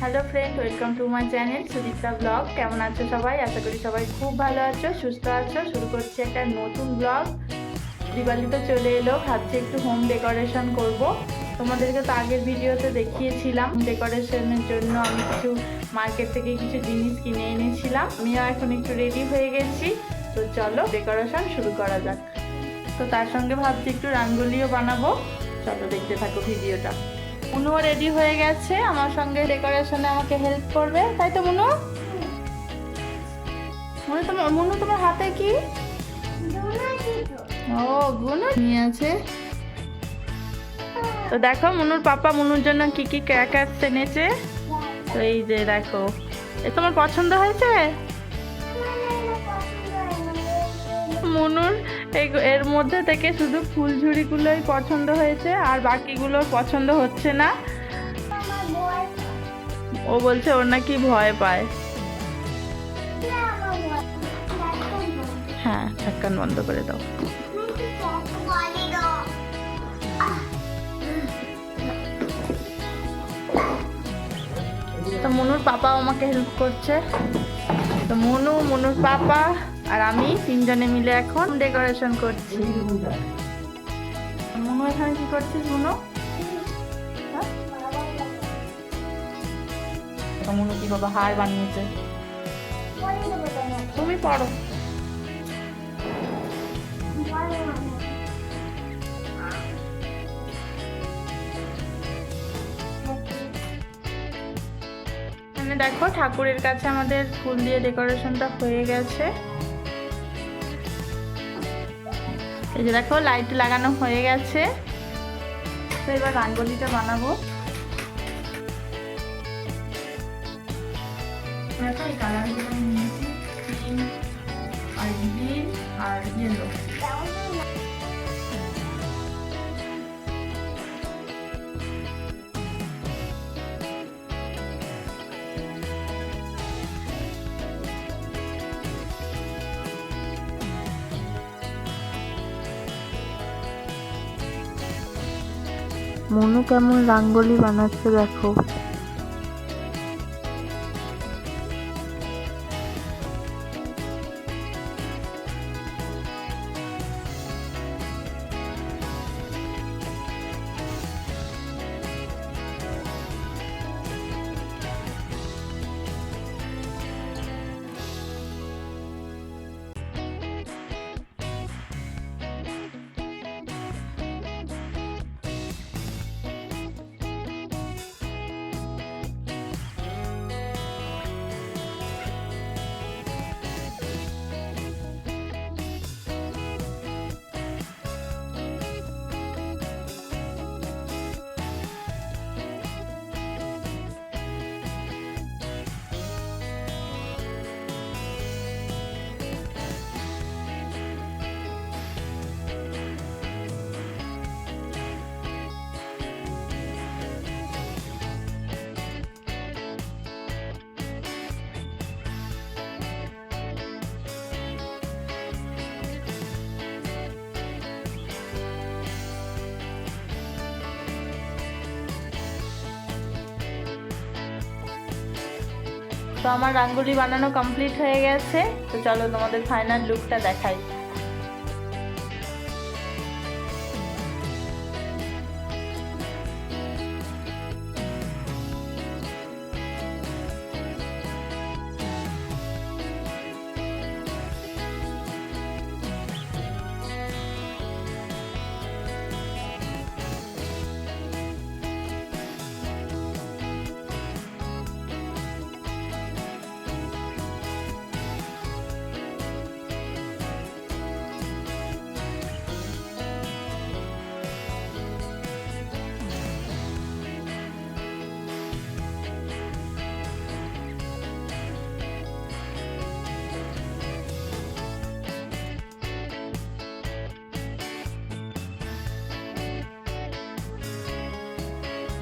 Hello friend, welcome to my channel Sudipta blog. কেমন আছো সবাই? আশা করি সবাই খুব ভালো আছো, সুস্থ আছো। শুরু করছি একটা নতুন ব্লগ। দিওয়ালি তো চলে এলো, ভাবছি একটু হোম ডেকোরেশন করব। তোমাদেরকে তো আগের ভিডিওতে দেখিয়েছিলাম ডেকোরেশনের জন্য আমি কিছু মার্কেট থেকে কিছু জিনিস কিনে এনেছিলাম। আমিও এখন একটু রেডি হয়ে গেছি, তো চলো ডেকোরেশন শুরু করা যাক। তো তার সঙ্গে ভাবছি একটু রঙ্গোলিও বানাবো। চলো দেখতে থাকো ভিডিওটা। মুনুও রেডি হয়ে গেছে, আমার সঙ্গে ডেকোরেশনে আমাকে হেল্প করবে, তাই তো মুনু? মুনু তোমার হাতে কি? ও, গুনো নিয়ে আছে। তো দেখো মুনুর পাপা মুনুর জন্য কি কি ক্র্যাকারস এনেছে। তো এই যে দেখো, এ তোমার পছন্দ হয়েছে? মুনুর এর মধ্যে থেকে শুধু ফুলঝুরিগুলোই পছন্দ হয়েছে, আর বাকিগুলোর পছন্দ হচ্ছে না। ও বলছে ওর নাকি ভয় পায়। হ্যাঁ, ঢাক্কান বন্ধ করে দাও। তো মুনুর পাপা আমাকে হেল্প করছে। তো মুনুর পাপা আর আমি তিনজনে মিলে এখন ডেকোরেশন করছি। মুনু এখানে কি করছিস মুনু? মুনু কি বাবা হার বানিয়েছে। তুমি পড়ো। দেখো ঠাকুরের কাছে আমাদের ফুল দিয়ে ডেকোরেশনটা হয়ে গেছে। এই যে দেখো লাইট লাগানো হয়ে গেছে। তো এবার রঙ্গোলিটা বানাবো। দেখো এই কালারগুলো নিয়েছি, পিঙ্ক আর গ্রিন আর ইয়েলো। মনু কেমন রঙ্গোলি বানাচ্ছে দেখো। তো আমার রঙ্গোলি বানানো কমপ্লিট হয়ে গেছে। তো চলো তোমাদের ফাইনাল লুকটা দেখাই।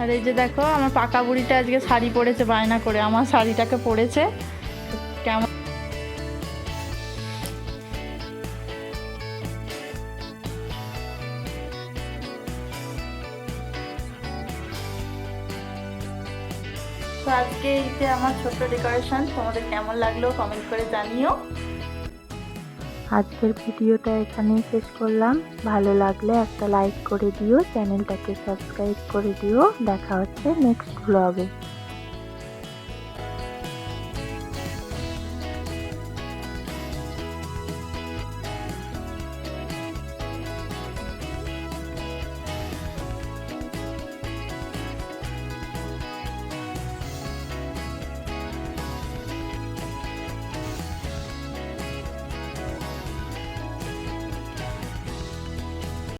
আর এই যে দেখো আমার পাকা বুড়িটা আজকে শাড়ি পরেছে, বায়না করে আমার শাড়িটাকে পরেছে। কেমন তো আজকে এই যে আমার ছোট্ট ডেকোরেশন তোমাদের কেমন লাগলো কমেন্ট করে জানিও। আজকের ভিডিওটা এখানেই শেষ করলাম। ভালো লাগলে একটা লাইক করে দিও, চ্যানেলটাকে সাবস্ক্রাইব করে দিও। দেখা হচ্ছে নেক্সট ব্লগে।